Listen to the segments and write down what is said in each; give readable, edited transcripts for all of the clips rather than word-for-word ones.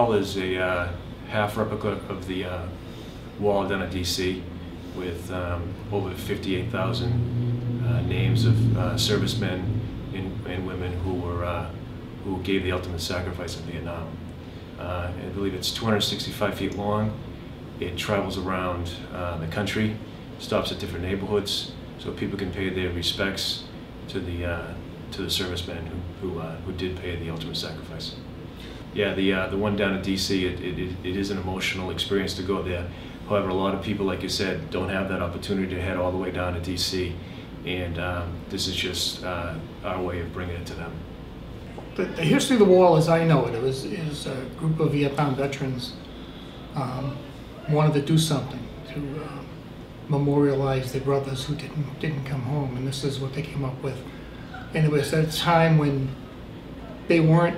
wall is a half replica of the wall down at DC with over 58,000 names of servicemen and women who gave the ultimate sacrifice in Vietnam. I believe it's 265 feet long. It travels around the country, stops at different neighborhoods, so people can pay their respects to the servicemen who did pay the ultimate sacrifice. Yeah, the one down at DC, it is an emotional experience to go there. However, a lot of people, like you said, don't have that opportunity to head all the way down to DC, and this is just our way of bringing it to them. The history of the wall, as I know it, is a group of Vietnam veterans wanted to do something to memorialize their brothers who didn't come home, and this is what they came up with. And it was at a time when they weren't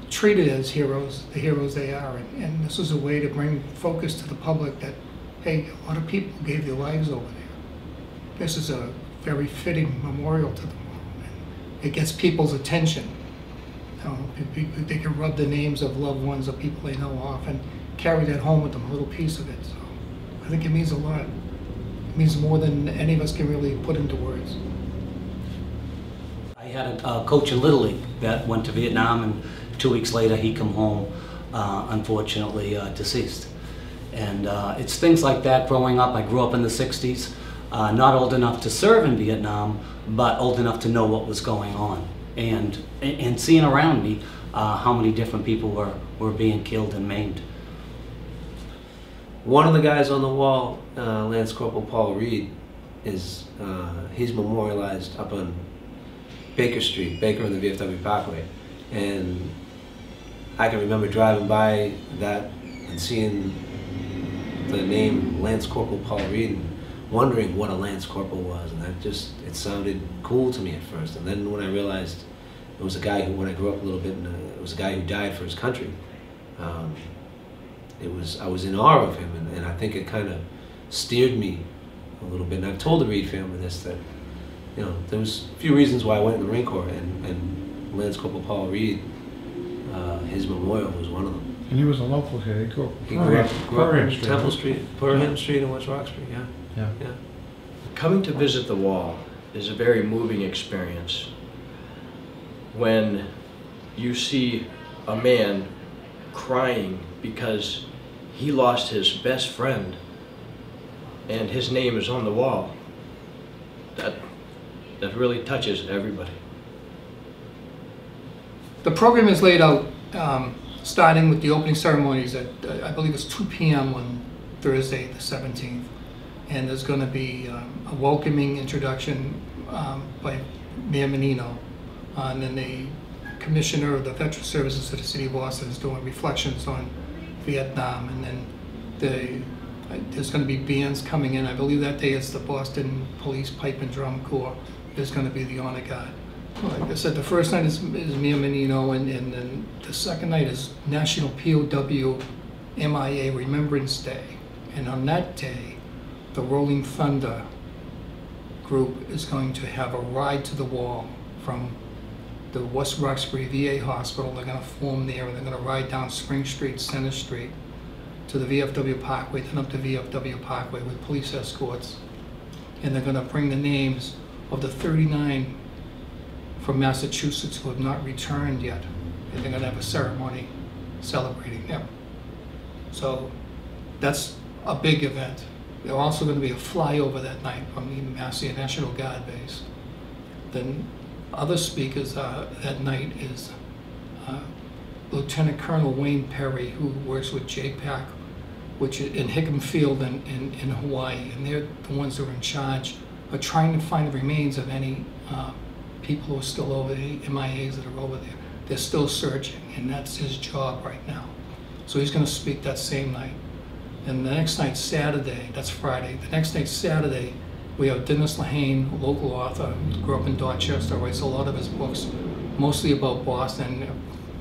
treated as heroes, the heroes they are, and this was a way to bring focus to the public that, hey, a lot of people gave their lives over there. This is a very fitting memorial to them. It gets people's attention. They can rub the names of loved ones or people they know off and carry that home with them, a little piece of it. So I think it means a lot. It means more than any of us can really put into words. I had a coach in Little League that went to Vietnam, and 2 weeks later he come home, unfortunately deceased. And it's things like that growing up. I grew up in the 60s, not old enough to serve in Vietnam, but old enough to know what was going on. And seeing around me how many different people were being killed and maimed. One of the guys on the wall, Lance Corporal Paul Reed, he's memorialized up on Baker Street, Baker on the VFW Parkway. And I can remember driving by that and seeing the name Lance Corporal Paul Reed and wondering what a Lance Corporal was, and it sounded cool to me at first. And then when I realized it was a guy who, when I grew up a little bit, it was a guy who died for his country, I was in awe of him, and I think it kind of steered me a little bit. And I've told the Reed family this, that there was a few reasons why I went in the Marine Corps, and Lance Corporal Paul Reed, his memorial was one of them. And he was a local here. He grew up in Temple Street, Purham Street in West Roxbury. Yeah. Coming to visit the wall is a very moving experience when you see a man crying because he lost his best friend and his name is on the wall. That really touches everybody. The program is laid out starting with the opening ceremonies at, I believe it's 2 p.m. on Thursday the 17th. And there's going to be a welcoming introduction by Mayor Menino. And then the Commissioner of the Veteran Services for the City of Boston is doing reflections on Vietnam. And then there's going to be bands coming in. I believe that day it's the Boston Police Pipe and Drum Corps. There's going to be the Honor Guard. Like I said, the first night is Mayor Menino, and then the second night is National POW MIA Remembrance Day. And on that day, the Rolling Thunder group is going to have a ride to the wall from the West Roxbury VA Hospital. They're going to form there, and they're going to ride down Spring Street, Center Street, to the VFW Parkway, then up to VFW Parkway with police escorts. And they're going to bring the names of the 39 from Massachusetts who have not returned yet. And they're going to have a ceremony celebrating them. So that's a big event. There's also going to be a flyover that night from the Massey National Guard base. Then other speakers that night is Lieutenant Colonel Wayne Perry, who works with JPAC, which is in Hickam Field in Hawaii, and they're the ones that are in charge of trying to find the remains of any people who are still over there, MIAs that are over there. They're still searching, and that's his job right now. So he's going to speak that same night. And the next night, Saturday, that's Friday, the next night, Saturday, we have Dennis Lehane, a local author, who grew up in Dorchester, writes a lot of his books, mostly about Boston,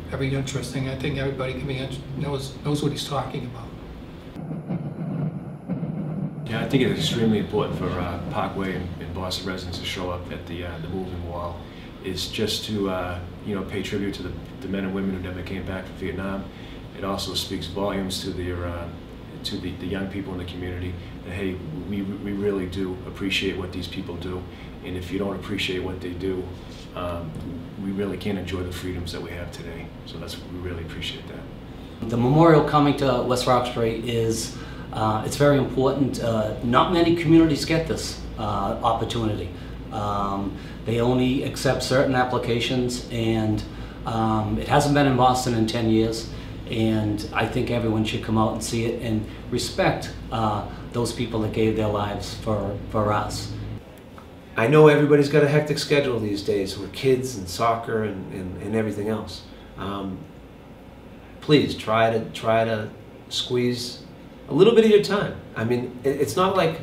very interesting. I think everybody can be knows what he's talking about. Yeah, I think it's extremely important for Parkway and Boston residents to show up at the moving wall. Is just to pay tribute to the men and women who never came back from Vietnam, it also speaks volumes to the young people in the community that, hey, we really do appreciate what these people do, and if you don't appreciate what they do, we really can't enjoy the freedoms that we have today. So we really appreciate that. The memorial coming to West Roxbury is it's very important. Not many communities get this opportunity. They only accept certain applications, and it hasn't been in Boston in 10 years. And I think everyone should come out and see it and respect those people that gave their lives for us. I know everybody's got a hectic schedule these days with kids and soccer and everything else. Please try to squeeze a little bit of your time. I mean, it's not like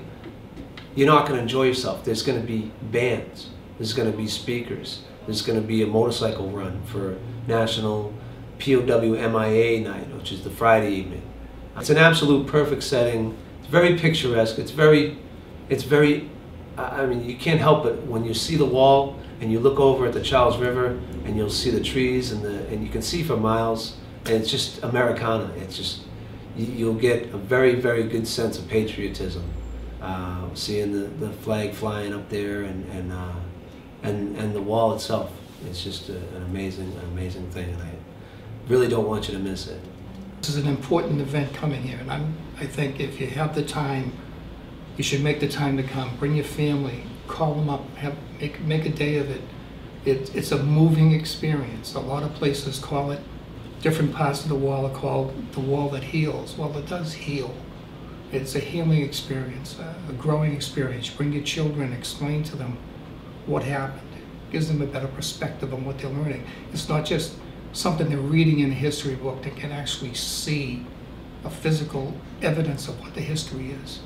you're not going to enjoy yourself. There's going to be bands. There's going to be speakers. There's going to be a motorcycle run for National POW MIA night, which is the Friday evening. It's an absolute perfect setting. It's very picturesque. It's very, I mean, you can't help it when you see the wall and you look over at the Charles River and you'll see the trees and you can see for miles, and it's just Americana. It's just, you'll get a very, very good sense of patriotism, seeing the flag flying up there and the wall itself. It's just an amazing thing, and I really don't want you to miss it. This is an important event coming here, and I think if you have the time, you should make the time to come. Bring your family, call them up, make a day of it. It's a moving experience. A lot of places call it, different parts of the wall are called the wall that heals. Well, it does heal. It's a healing experience, a growing experience. Bring your children, explain to them what happened. It gives them a better perspective on what they're learning. It's not just something they're reading in a history book. They can actually see a physical evidence of what the history is.